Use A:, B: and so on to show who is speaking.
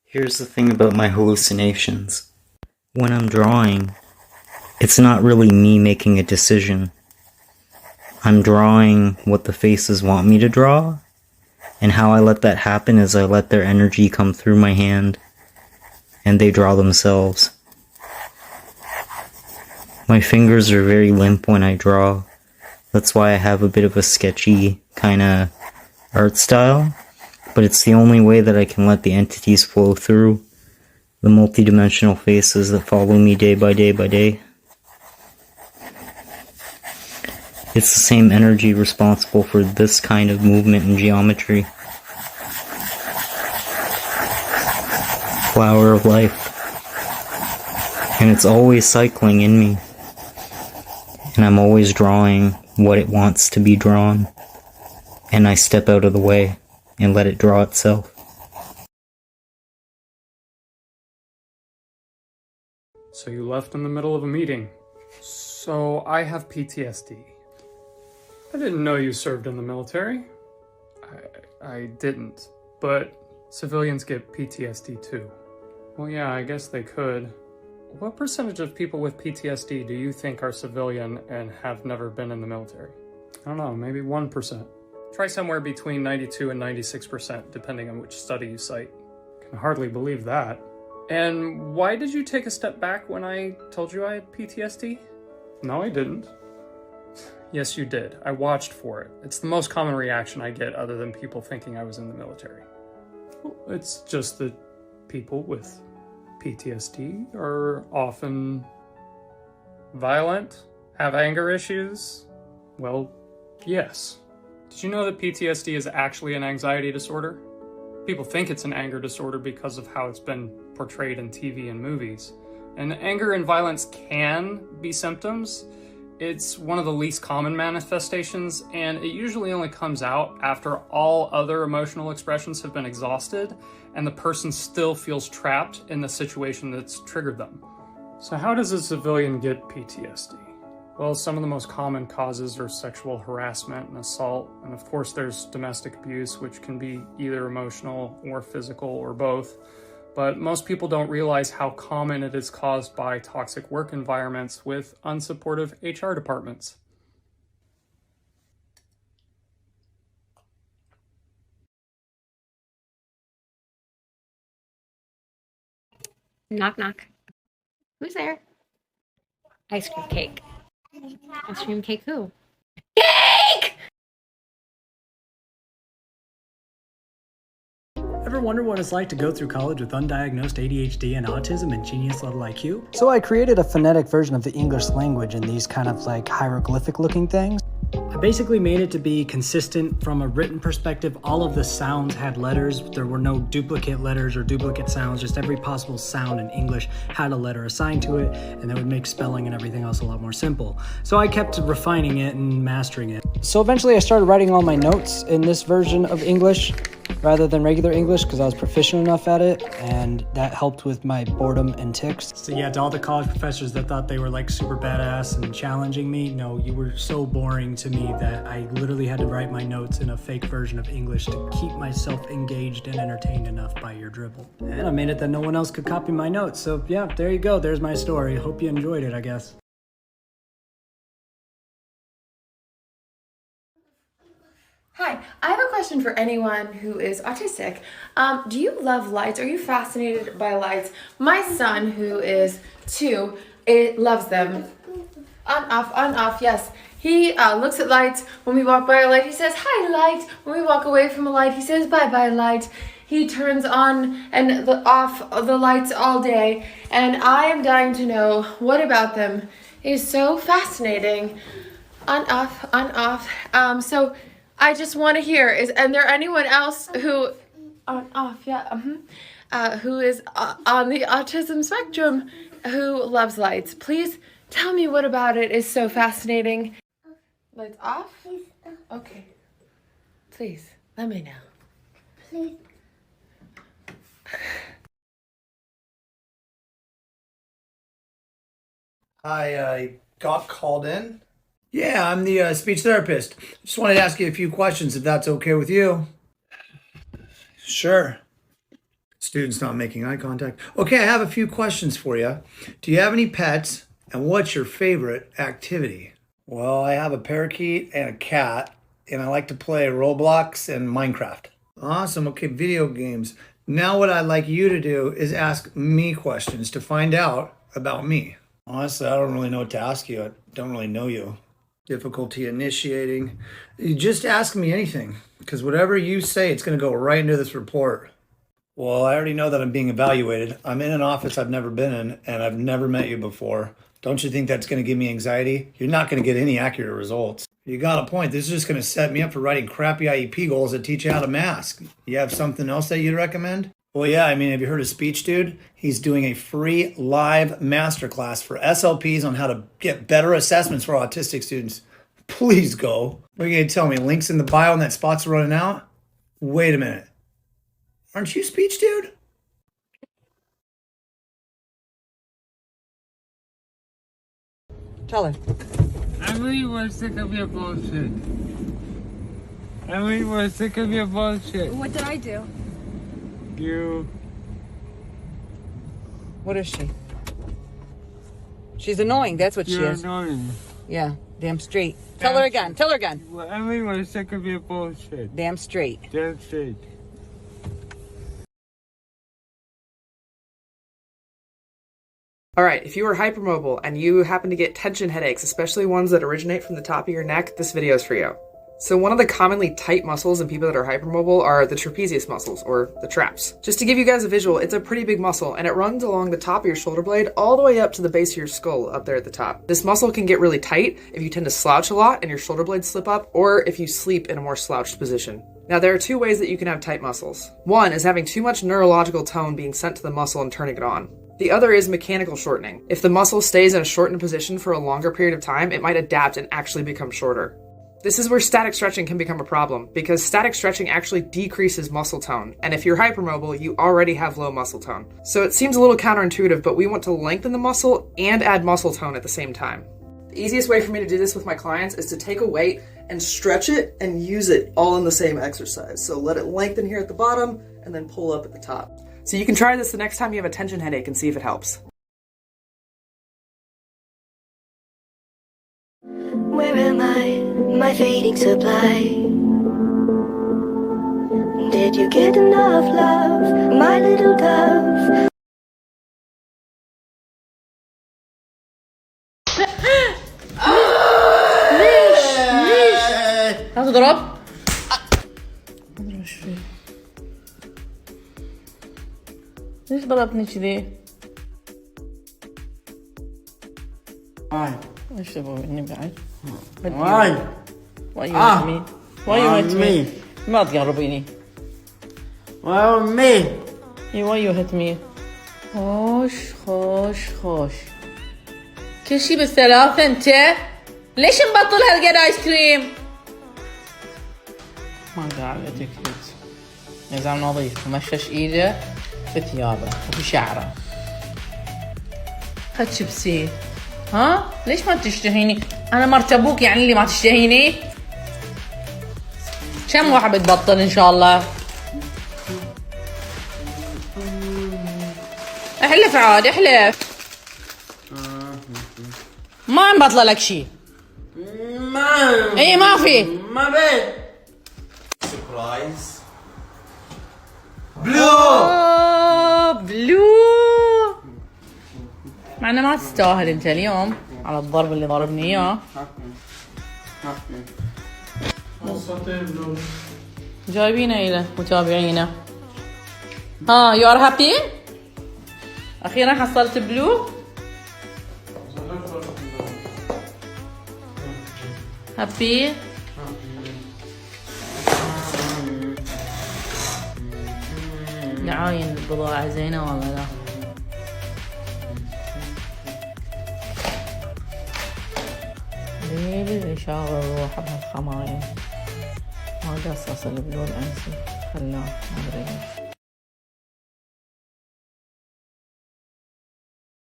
A: Here's the thing about my hallucinations. When I'm drawing, it's not really me making a decision. I'm drawing what the faces want me to draw, and how I let that happen is I let their energy come through my hand, and they draw themselves. My fingers are very limp when I draw. That's why I have a bit of a sketchy kind of art style, but it's the only way that I can let the entities flow through, the multidimensional faces that follow me day by day by day. It's the same energy responsible for this kind of movement in geometry. Flower of life. And it's always cycling in me. And I'm always drawing what it wants to be drawn. And I step out of the way and let it draw itself.
B: So you left in the middle of a meeting. So I have PTSD. I didn't know you served in the military. I didn't, but civilians get PTSD too. Well, yeah, I guess they could. What percentage of people with PTSD do you think are civilian and have never been in the military? I don't know, maybe 1%. Try somewhere between 92 and 96%, depending on which study you cite. Can hardly believe that. And why did you take a step back when I told you I had PTSD? No, I didn't. Yes, you did. I watched for it. It's the most common reaction I get other than people thinking I was in the military. Well, it's just that people with PTSD are often violent, have anger issues. Well, yes. Did you know that PTSD is actually an anxiety disorder? People think it's an anger disorder because of how it's been portrayed in TV and movies. And anger and violence can be symptoms. It's one of the least common manifestations, and it usually only comes out after all other emotional expressions have been exhausted and the person still feels trapped in the situation that's triggered them. So how does a civilian get PTSD? Well, some of the most common causes are sexual harassment and assault, and of course there's domestic abuse, which can be either emotional or physical or both. But most people don't realize how common it is caused by toxic work environments with unsupportive HR departments.
C: Knock, knock. Who's there? Ice cream cake. Ice cream cake who? Cake!
D: Ever wonder what it's like to go through college with undiagnosed ADHD and autism and genius level IQ? So I created a phonetic version of the English language in these kind of like hieroglyphic looking things. I basically made it to be consistent from a written perspective. All of the sounds had letters. There were no duplicate letters or duplicate sounds. Just every possible sound in English had a letter assigned to it, and that would make spelling and everything else a lot more simple. So I kept refining it and mastering it. So eventually I started writing all my notes in this version of English rather than regular English because I was proficient enough at it, and that helped with my boredom and tics. So yeah, to all the college professors that thought they were like super badass and challenging me, no, you were so boring to me that I literally had to write my notes in a fake version of English to keep myself engaged and entertained enough by your dribble. And I made it that no one else could copy my notes. So yeah, there you go. There's my story. Hope you enjoyed it, I guess.
E: Hi, I have a question for anyone who is autistic. Do you love lights? Are you fascinated by lights? My son, who is 2, loves them. On, off, yes. He looks at lights. When we walk by a light, he says, hi, light. When we walk away from a light, he says, bye-bye, light. He turns on and off the lights all day, and I am dying to know what about them is so fascinating. On, off. So I just want to hear, and there anyone else who, on, off, yeah, who is on the autism spectrum who loves lights? Please tell me what about it is so fascinating. Lights off? Okay. Please, let me know.
F: Please.
G: I got called in. Yeah, I'm the speech therapist. Just wanted to ask you a few questions if that's okay with you. Sure. Student's not making eye contact. Okay, I have a few questions for you. Do you have any pets? And what's your favorite activity? Well, I have a parakeet and a cat, and I like to play Roblox and Minecraft. Awesome. Okay, video games. Now what I'd like you to do is ask me questions to find out about me. Honestly, I don't really know what to ask you. I don't really know you. Difficulty initiating. You just ask me anything, because whatever you say, it's going to go right into this report. Well, I already know that I'm being evaluated. I'm in an office I've never been in, and I've never met you before. Don't you think that's going to give me anxiety? You're not going to get any accurate results. You got a point. This is just going to set me up for writing crappy IEP goals that teach you how to mask. You have something else that you'd recommend? Well, yeah, I mean, have you heard of Speech Dude? He's doing a free live masterclass for SLPs on how to get better assessments for autistic students. Please go. What are you going to tell me? Links in the bio and that spot's running out? Wait a minute. Aren't you Speech Dude?
F: Tell her.
H: Emily was sick of your bullshit. Emily was sick of your bullshit.
I: What did I do?
H: You.
F: What is she? She's annoying. That's what she
H: You're
F: is.
H: annoying.
F: Yeah, damn straight. Tell her again. Tell her again.
H: Well, Emily was sick of your bullshit.
F: Damn straight.
H: Damn straight.
J: All right, if you are hypermobile and you happen to get tension headaches, especially ones that originate from the top of your neck, this video is for you. So one of the commonly tight muscles in people that are hypermobile are the trapezius muscles, or the traps. Just to give you guys a visual, it's a pretty big muscle, and it runs along the top of your shoulder blade all the way up to the base of your skull up there at the top. This muscle can get really tight if you tend to slouch a lot and your shoulder blades slip up, or if you sleep in a more slouched position. Now, there are two ways that you can have tight muscles. One is having too much neurological tone being sent to the muscle and turning it on. The other is mechanical shortening. If the muscle stays in a shortened position for a longer period of time, it might adapt and actually become shorter. This is where static stretching can become a problem, because static stretching actually decreases muscle tone, and if you're hypermobile, you already have low muscle tone. So it seems a little counterintuitive, but we want to lengthen the muscle and add muscle tone at the same time. The easiest way for me to do this with my clients is to take a weight and stretch it and use it all in the same exercise. So let it lengthen here at the bottom and then pull up at the top. So you can try this the next time you have a tension headache and see if it helps.
K: Where am I, my fading supply? Did you get enough love, my little dove?
F: هتضرب؟ ليش ضربتني كذي؟ ايش تبغى مني بعد؟ Why you hit me? Why you hit me? ما تقربيني.
H: Why
F: Why you hit me? خوش كل شي بالثلاثة انت؟ ليش مبطل هالقد ايس كريم؟ ما قاعد اتكت. نظام نظيف ومشش ايده في ثيابه وفي شعره. خد شبسي. ها؟ ليش ما تشتهيني؟ انا مرت ابوك يعني اللي ما تشتهيني؟ كم واحد بتبطل ان شاء الله؟ احلف عاد احلف. ما مبطله لك شيء. اي ما في.
H: ما بيت.
L: سربرايز.
F: بلو مع انه ما تستاهل انت اليوم على الضرب اللي ضربني اياه. جايبينه الى متابعينه. ها يو ار هابي؟ اخيرا حصلت بلو. هابي؟ نعاين البضاعة زينة ولا لا؟ ليه شاغل روحه بهالخمايل؟ ما قصص البلو الأنسي خلاه ما أدري ليش.